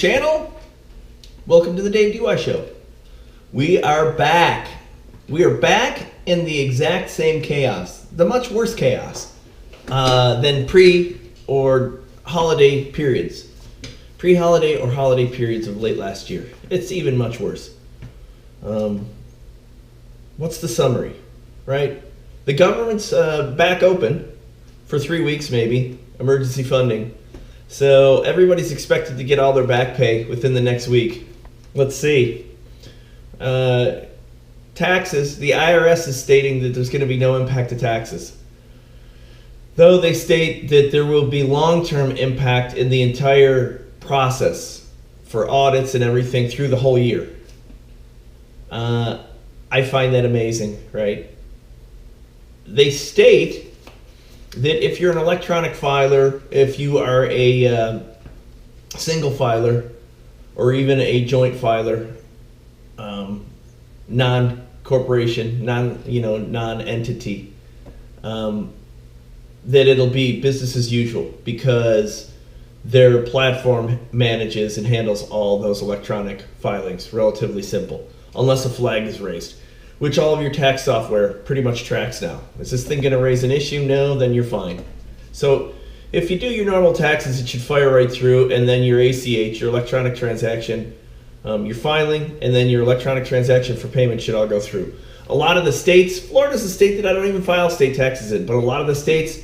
channel. Welcome to the Dave DY Show. We are back. We are back in the exact same chaos, the much worse chaos than pre or holiday periods. Pre-holiday or holiday periods of late last year. It's even much worse. What's the summary, right? The government's back open for 3 weeks maybe, emergency funding. So everybody's expected to get all their back pay within the next week. Let's see. Taxes, the IRS is stating that there's going to be no impact to taxes. Though they state that there will be long-term impact in the entire process for audits and everything through the whole year. I find that amazing, right? They state that if you're an electronic filer, if you are a single filer, or even a joint filer, non-corporation, non-entity, that it'll be business as usual because their platform manages and handles all those electronic filings. Relatively simple, unless a flag is raised, which all of your tax software pretty much tracks now. Is this thing going to raise an issue? No, then you're fine. So if you do your normal taxes, it should fire right through, and then your ACH, your electronic transaction, your filing, and then your electronic transaction for payment should all go through. A lot of the states, Florida's a state that I don't even file state taxes in, but a lot of the states,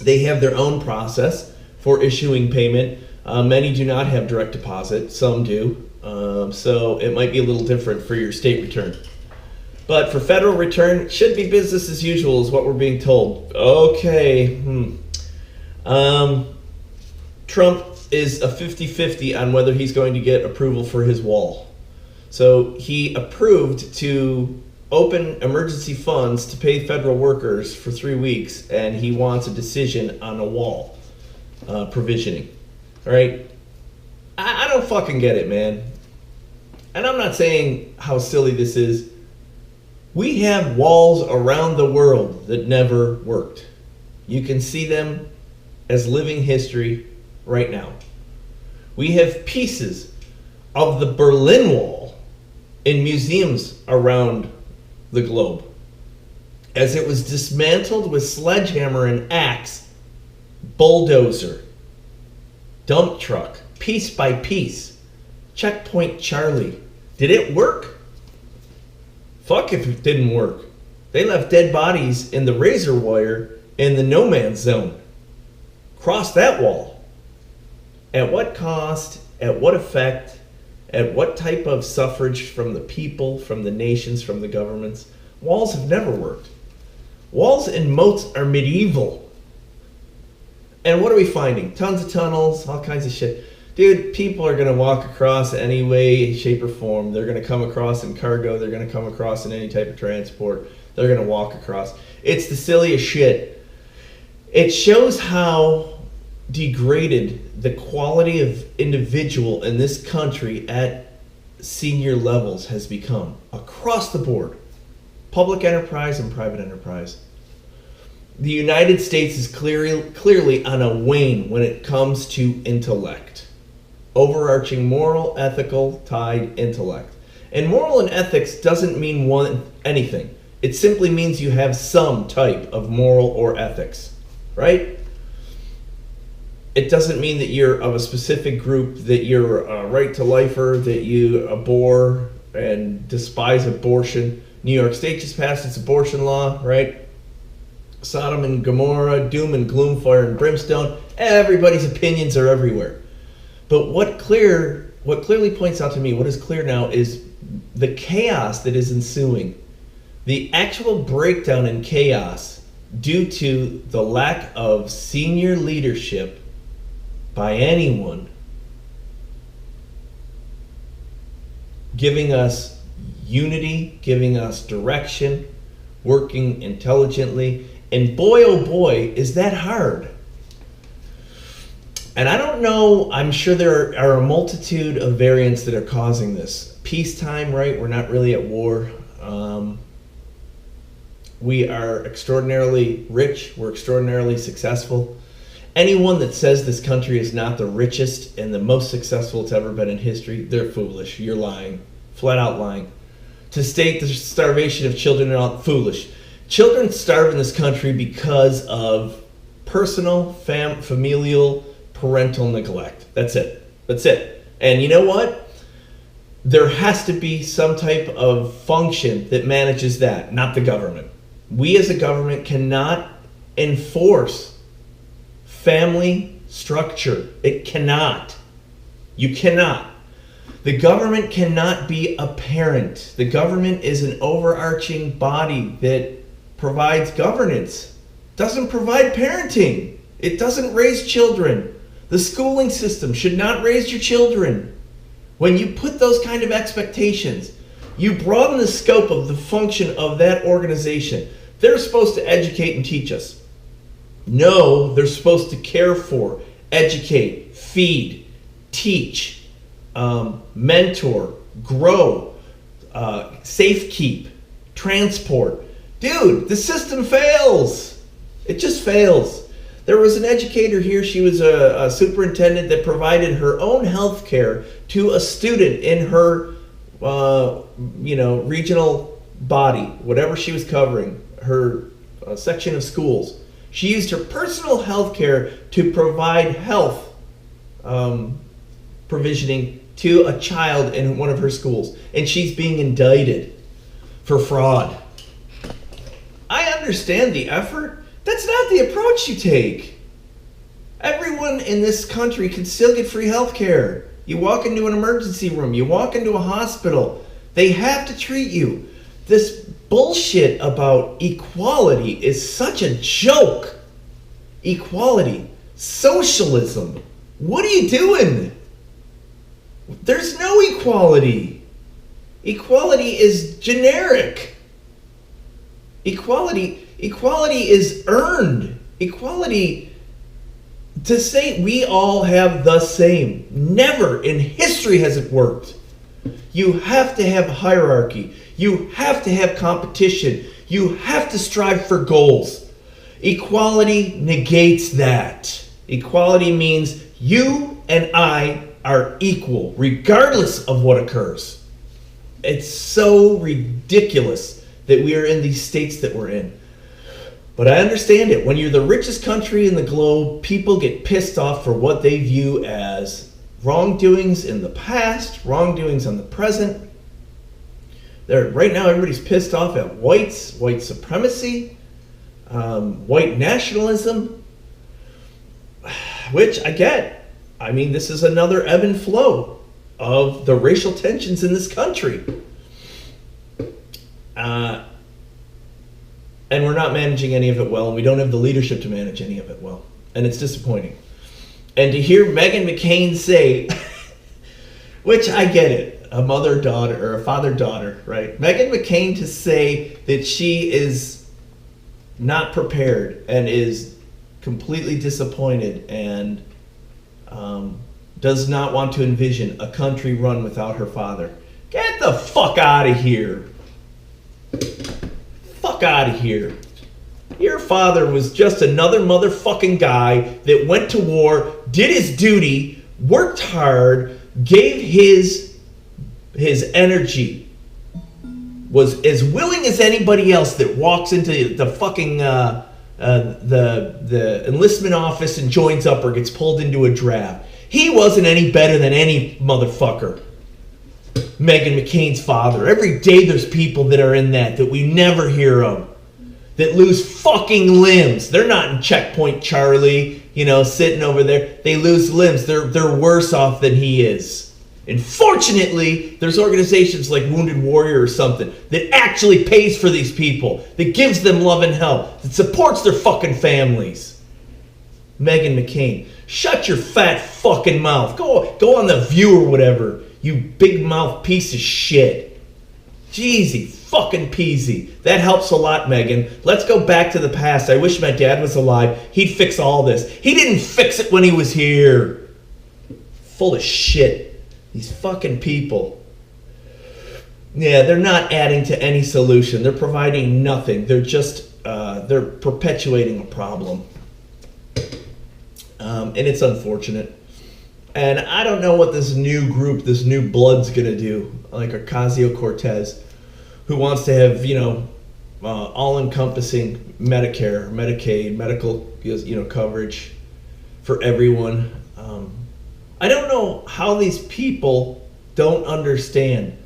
they have their own process for issuing payment. Many do not have direct deposit, some do. So it might be a little different for your state return. But for federal return, it should be business as usual is what we're being told. Okay. Trump is a 50-50 on whether he's going to get approval for his wall. So he approved to open emergency funds to pay federal workers for 3 weeks, and he wants a decision on a wall provisioning. All right? I don't fucking get it, man. And I'm not saying how silly this is. We have walls around the world that never worked. You can see them as living history right now. We have pieces of the Berlin Wall in museums around the globe as it was dismantled with sledgehammer and axe, bulldozer, dump truck, piece by piece. Checkpoint Charlie. Did it work? Fuck if it didn't work. They left dead bodies in the razor wire in the no man's zone. Cross that wall. At what cost? At what effect? At what type of suffrage from the people, from the nations, from the governments? Walls have never worked. Walls and moats are medieval. And what are we finding? Tons of tunnels, all kinds of shit. Dude, people are going to walk across any way, shape, or form. They're going to come across in cargo. They're going to come across in any type of transport. They're going to walk across. It's the silliest shit. It shows how degraded the quality of individual in this country at senior levels has become across the board. Public enterprise and private enterprise. The United States is clearly on a wane when it comes to intellect. Overarching moral, ethical, tied intellect. And moral and ethics doesn't mean anything. It simply means you have some type of moral or ethics, right? It doesn't mean that you're of a specific group, that you're a right-to-lifer, that you abhor and despise abortion. New York State just passed its abortion law, right? Sodom and Gomorrah, doom and gloom, fire and brimstone. Everybody's opinions are everywhere. But what clearly points out to me, what is clear now, is the chaos that is ensuing. The actual breakdown in chaos due to the lack of senior leadership by anyone giving us unity, giving us direction, working intelligently. And boy, oh boy, is that hard. And I don't know, I'm sure there are a multitude of variants that are causing this. Peacetime, right? We're not really at war. We are extraordinarily rich. We're extraordinarily successful. Anyone that says this country is not the richest and the most successful it's ever been in history, they're foolish. You're lying. Flat out lying. To state the starvation of children are foolish. Children starve in this country because of personal, familial, parental neglect. That's it. That's it. And you know what? There has to be some type of function that manages that, not the government. We as a government cannot enforce family structure. It cannot. You cannot. The government cannot be a parent. The government is an overarching body that provides governance. Doesn't provide parenting. It doesn't raise children. The schooling system should not raise your children. When you put those kind of expectations, you broaden the scope of the function of that organization. They're supposed to educate and teach us. No, they're supposed to care for, educate, feed, teach, mentor, grow, safe keep, transport. Dude, the system fails. It just fails. There was an educator here. She was a superintendent that provided her own health care to a student in her, regional body, whatever she was covering, her section of schools. She used her personal health care to provide health provisioning to a child in one of her schools. And she's being indicted for fraud. I understand the effort. That's not the approach you take. Everyone in this country can still get free health care. You walk into an emergency room, you walk into a hospital, they have to treat you. This bullshit about equality is such a joke. Equality, socialism. What are you doing? There's no equality. Equality is generic. Equality is earned. Equality, to say we all have the same, never in history has it worked. You have to have hierarchy. You have to have competition. You have to strive for goals. Equality negates that. Equality means you and I are equal, regardless of what occurs. It's so ridiculous that we are in these states that we're in. But I understand it. When you're the richest country in the globe, people get pissed off for what they view as wrongdoings in the past, wrongdoings in the present. Right now, everybody's pissed off at whites, white supremacy, white nationalism, which I get. I mean, this is another ebb and flow of the racial tensions in this country. And we're not managing any of it well, and we don't have the leadership to manage any of it well. And it's disappointing. And to hear Meghan McCain say, which I get it, a mother-daughter or a father-daughter, right? Meghan McCain to say that she is not prepared and is completely disappointed and does not want to envision a country run without her father. Get the fuck out of here. Fuck out of here. Your father was just another motherfucking guy that went to war, did his duty, worked hard, gave his energy, was as willing as anybody else that walks into the fucking the enlistment office and joins up or gets pulled into a draft. He wasn't any better than any motherfucker. Meghan McCain's father. Every day there's people that are in that we never hear of, that lose fucking limbs. They're not in Checkpoint Charlie, sitting over there. They lose limbs. They're worse off than he is. And fortunately, there's organizations like Wounded Warrior or something that actually pays for these people, that gives them love and help, that supports their fucking families. Meghan McCain, shut your fat fucking mouth. Go on The View or whatever, you big mouth piece of shit. Jeezy fucking peasy. That helps a lot, Meghan. Let's go back to the past. I wish my dad was alive. He'd fix all this. He didn't fix it when he was here. Full of shit. These fucking people. Yeah, they're not adding to any solution. They're providing nothing. They're just, they're perpetuating a problem. and it's unfortunate. And I don't know what this new group, this new blood's gonna do, like Ocasio-Cortez, who wants to have, all-encompassing Medicare, Medicaid, medical, coverage for everyone. I don't know how these people don't understand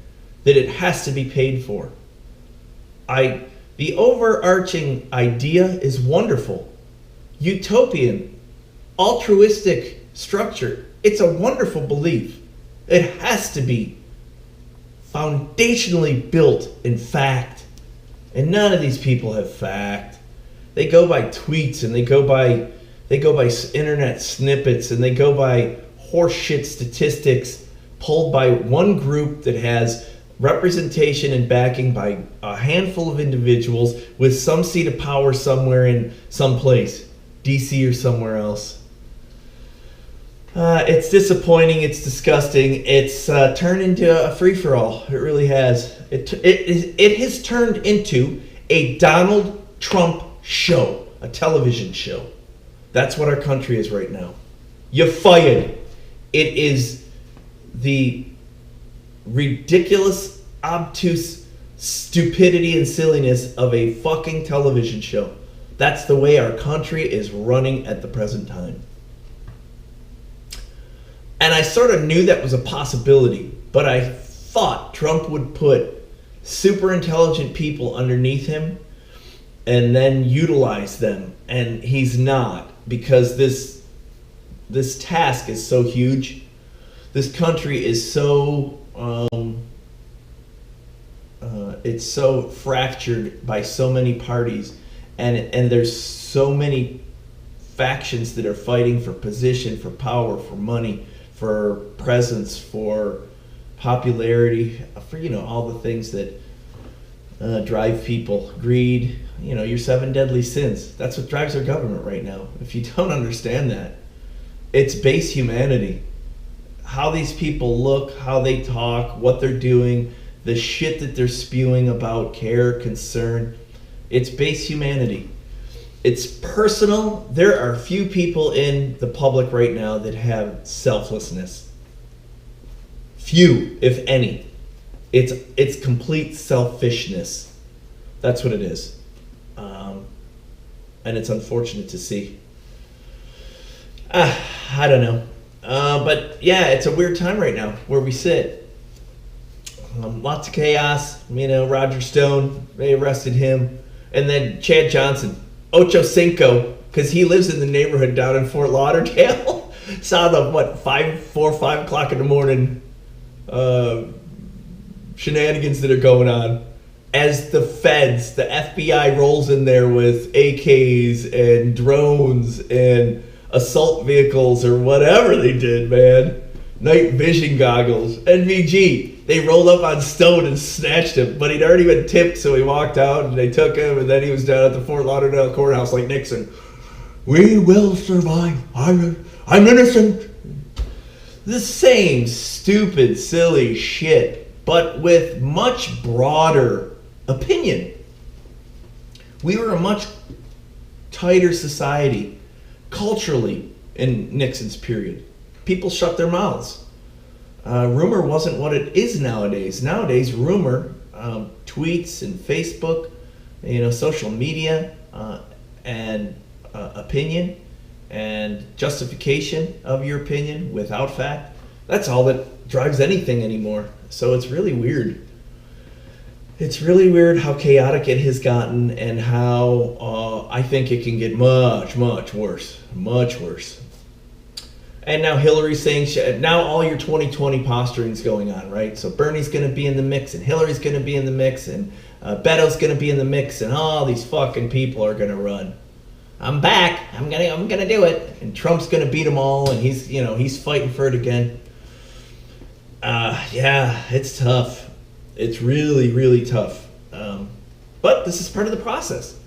that it has to be paid for. The overarching idea is wonderful. Utopian, altruistic structure. It's a wonderful belief. It has to be foundationally built in fact. And none of these people have fact. They go by tweets and they go by internet snippets and they go by horseshit statistics pulled by one group that has representation and backing by a handful of individuals with some seat of power somewhere in some place, DC or somewhere else. It's disappointing. It's disgusting. It's turned into a free-for-all. It really has. It has turned into a Donald Trump show, a television show. That's what our country is right now. You're fired. It is the ridiculous, obtuse stupidity and silliness of a fucking television show. That's the way our country is running at the present time. And I sort of knew that was a possibility, but I thought Trump would put super intelligent people underneath him and then utilize them. And he's not, because this task is so huge. This country is so it's so fractured by so many parties, and there's so many factions that are fighting for position, for power, for money, for presence, for popularity, for all the things that drive people. Greed, your 7 deadly sins. That's what drives our government right now. If you don't understand that, it's base humanity. How these people look, how they talk, what they're doing, the shit that they're spewing about care, concern. It's base humanity. It's personal. There are few people in the public right now that have selflessness. Few, if any. It's complete selfishness. That's what it is. And it's unfortunate to see. I don't know. But yeah, it's a weird time right now where we sit. Lots of chaos. Roger Stone, they arrested him. And then Chad Johnson, Ocho Cinco, because he lives in the neighborhood down in Fort Lauderdale. Saw the 4 or 5 o'clock in the morning shenanigans that are going on as the feds, the FBI rolls in there with AKs and drones and assault vehicles or whatever they did, man. Night vision goggles. NVG, they rolled up on Stone and snatched him, but he'd already been tipped, so he walked out and they took him, and then he was down at the Fort Lauderdale courthouse like Nixon. We will survive. I'm innocent. The same stupid, silly shit, but with much broader opinion. We were a much tighter society culturally in Nixon's period. People shut their mouths. Rumor wasn't what it is nowadays. Nowadays, rumor, tweets and Facebook, social media, and opinion and justification of your opinion without fact. That's all that drives anything anymore. So it's really weird. It's really weird how chaotic it has gotten, and how I think it can get much, much worse. Much worse. And now Hillary's saying, now all your 2020 posturing's going on, right? So Bernie's going to be in the mix, and Hillary's going to be in the mix, and Beto's going to be in the mix, and all these fucking people are going to run. I'm back. I'm gonna do it. And Trump's going to beat them all, and he's fighting for it again. Yeah, it's tough. It's really, really tough. But this is part of the process.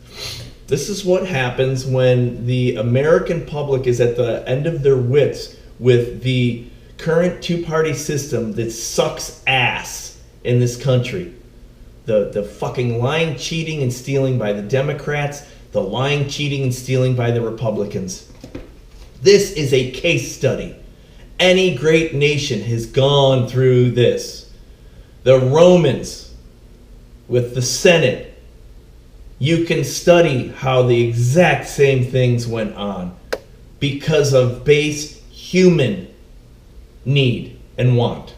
This is what happens when the American public is at the end of their wits with the current two-party system that sucks ass in this country. The fucking lying, cheating, and stealing by the Democrats, the lying, cheating, and stealing by the Republicans. This is a case study. Any great nation has gone through this. The Romans with the Senate, you can study how the exact same things went on because of base human need and want.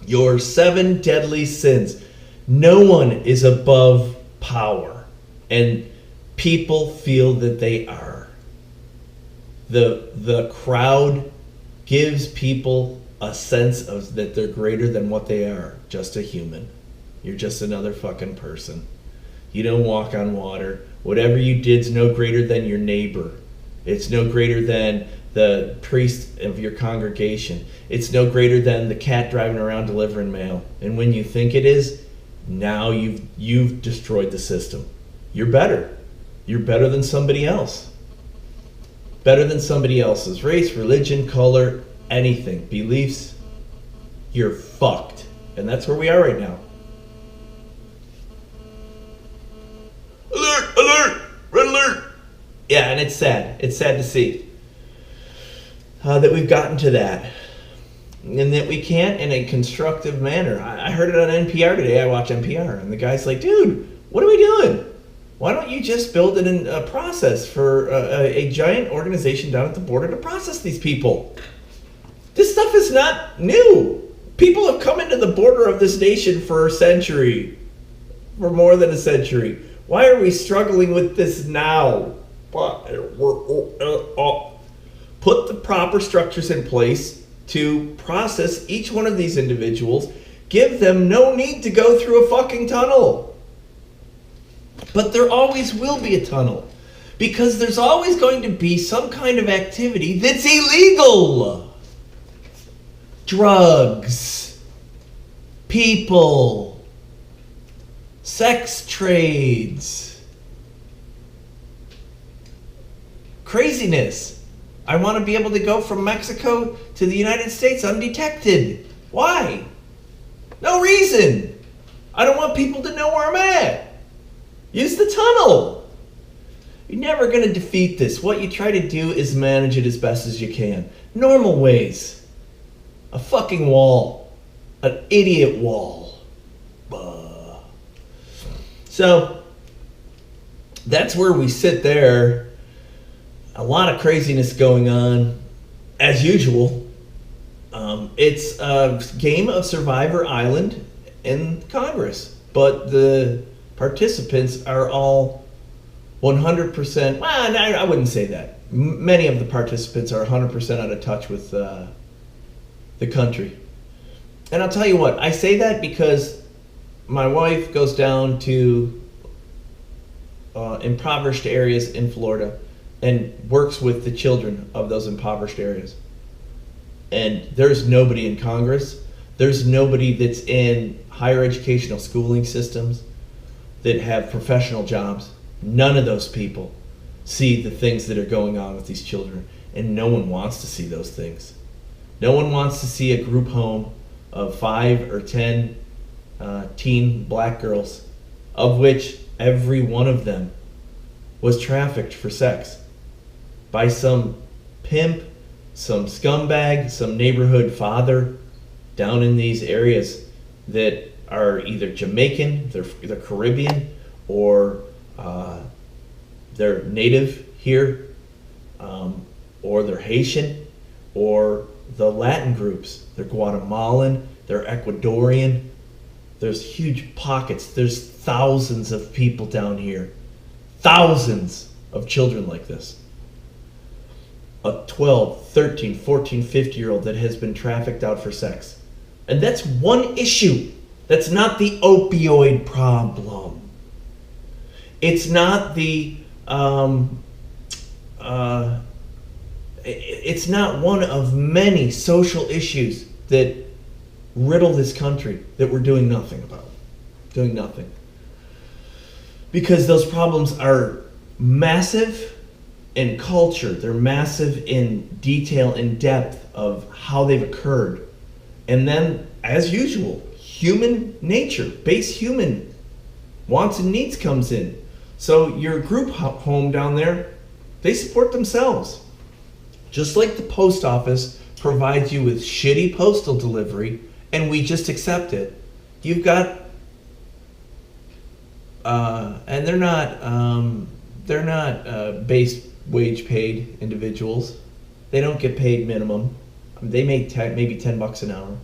Your 7 deadly sins. No one is above power, and people feel that they are. The crowd gives people a sense of that they're greater than what they are. Just a human. You're just another fucking person. You don't walk on water. Whatever you did's no greater than your neighbor. It's no greater than the priest of your congregation. It's no greater than the cat driving around delivering mail. And when you think it is, now you've destroyed the system. You're better. You're better than somebody else. Better than somebody else's race, religion, color, anything, beliefs. You're fucked. And that's where we are right now. Alert! Alert! Red alert! Yeah, and it's sad. It's sad to see that we've gotten to that. And that we can't in a constructive manner. I heard it on NPR today. I watch NPR. And the guy's like, dude, what are we doing? Why don't you just build a process for a giant organization down at the border to process these people? This stuff is not new. People have come into the border of this nation for a century. For more than a century. Why are we struggling with this now? Put the proper structures in place to process each one of these individuals. Give them no need to go through a fucking tunnel. But there always will be a tunnel. Because there's always going to be some kind of activity that's illegal. Drugs. People. Sex trades. Craziness. I want to be able to go from Mexico to the United States undetected. Why? No reason. I don't want people to know where I'm at. Use the tunnel. You're never going to defeat this. What you try to do is manage it as best as you can. Normal ways. A fucking wall. An idiot wall. So, that's where we sit there. A lot of craziness going on, as usual. It's a game of Survivor Island in Congress. But the participants are all 100%, well, I wouldn't say that. Many of the participants are 100% out of touch with the country. And I'll tell you what, I say that because my wife goes down to impoverished areas in Florida and works with the children of those impoverished areas. And there's nobody in Congress. There's nobody that's in higher educational schooling systems that have professional jobs. None of those people see the things that are going on with these children. And no one wants to see those things. No one wants to see a group home of 5 or 10 teen black girls, of which every one of them was trafficked for sex by some pimp, some scumbag, some neighborhood father down in these areas that are either Jamaican, they're Caribbean, or they're native here, or they're Haitian, or the Latin groups. They're Guatemalan, they're Ecuadorian. There's huge pockets. There's thousands of people down here. Thousands of children like this. A 12, 13, 14, 50-year-old that has been trafficked out for sex. And that's one issue. That's not the opioid problem. It's not the, it's not one of many social issues that riddle this country that we're doing nothing about. Doing nothing. Because those problems are massive in culture. They're massive in detail and depth of how they've occurred. And then, as usual, human nature, base human wants and needs comes in. So your group home down there, they support themselves. Just like the post office provides you with shitty postal delivery and we just accept it. You've got, and they're not base wage paid individuals. They don't get paid minimum. They make maybe $10 an hour.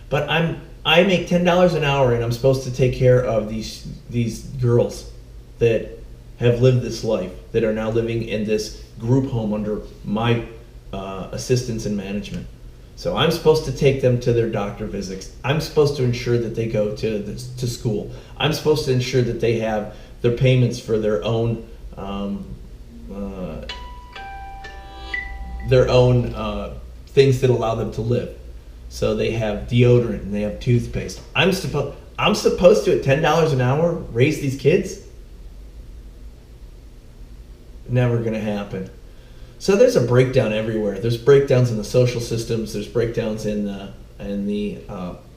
But I make $10 an hour and I'm supposed to take care of these girls that have lived this life, that are now living in this group home under my assistance and management. So I'm supposed to take them to their doctor visits. I'm supposed to ensure that they go to school. I'm supposed to ensure that they have their payments for their own things that allow them to live. So they have deodorant and they have toothpaste. I'm supposed to at $10 an hour raise these kids? Never gonna happen. So there's a breakdown everywhere. There's breakdowns in the social systems. There's breakdowns in the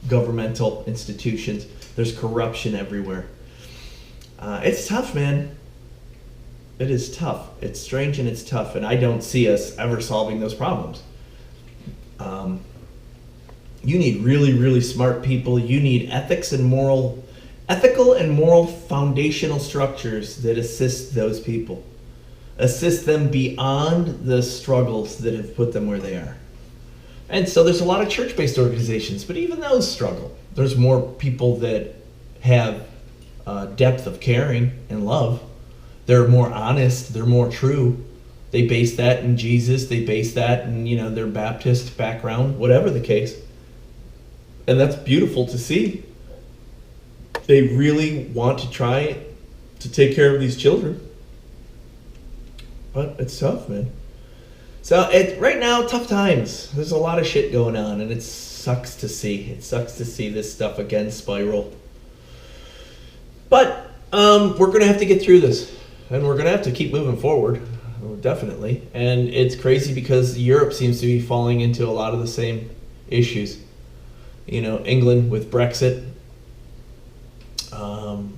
governmental institutions. There's corruption everywhere. It's tough, man. It is tough. It's strange and it's tough, and I don't see us ever solving those problems. You need really, really smart people. You need ethical and moral foundational structures that assist those people. Assist them beyond the struggles that have put them where they are. And so there's a lot of church-based organizations, but even those struggle. There's more people that have depth of caring and love. They're more honest. They're more true. They base that in Jesus. They base that in, their Baptist background, whatever the case. And that's beautiful to see. They really want to try to take care of these children. But it's tough, man. So right now, tough times. There's a lot of shit going on, and it sucks to see. It sucks to see this stuff again spiral. But we're going to have to get through this, and we're going to have to keep moving forward, definitely. And it's crazy because Europe seems to be falling into a lot of the same issues. England with Brexit,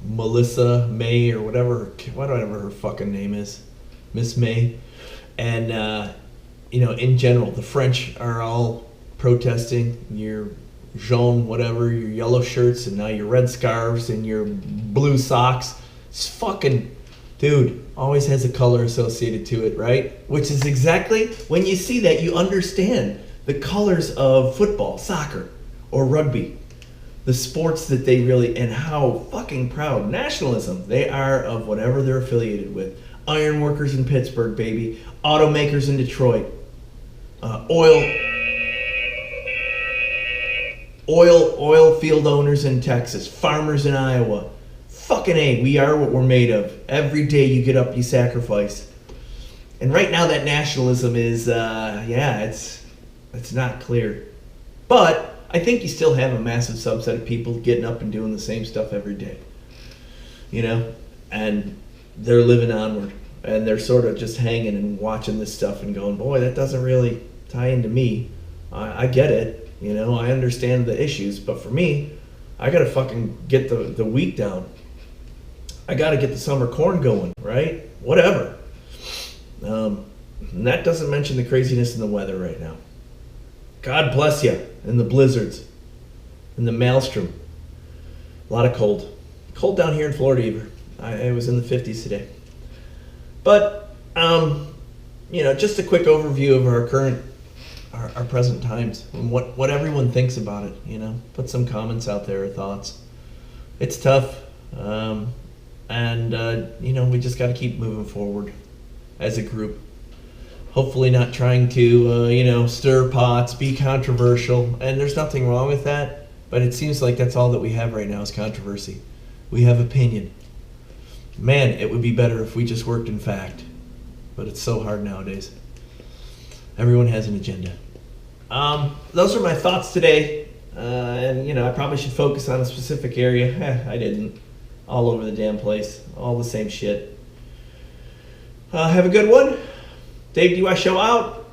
Melissa May or whatever her fucking name is. Miss May, and in general, the French are all protesting. Your jaune, whatever, your yellow shirts, and now your red scarves and your blue socks. It's fucking, dude, always has a color associated to it, right? Which is exactly, when you see that, you understand the colors of football, soccer, or rugby. The sports that they really, and how fucking proud, nationalism they are of whatever they're affiliated with. Iron workers in Pittsburgh, baby. Automakers in Detroit. Oil field owners in Texas. Farmers in Iowa. Fucking A, we are what we're made of. Every day you get up, you sacrifice. And right now that nationalism is, it's not clear. But I think you still have a massive subset of people getting up and doing the same stuff every day. And they're living onward, and they're sort of just hanging and watching this stuff and going, boy, that doesn't really tie into me. I get it, I understand the issues, but for me, I gotta fucking get the wheat down. I gotta get the summer corn going, right? Whatever. And that doesn't mention the craziness in the weather right now. God bless you, and the blizzards, and the maelstrom. A lot of cold. Cold down here in Florida even. It was in the 50s today. But, just a quick overview of our present times and what everyone thinks about it, Put some comments out there or thoughts. It's tough. We just got to keep moving forward as a group. Hopefully not trying to, stir pots, be controversial. And there's nothing wrong with that. But it seems like that's all that we have right now is controversy. We have opinion. Man, it would be better if we just worked in fact. But it's so hard nowadays. Everyone has an agenda. Those are my thoughts today. I probably should focus on a specific area. I didn't. All over the damn place. All the same shit. Have a good one. Dave, do I show out?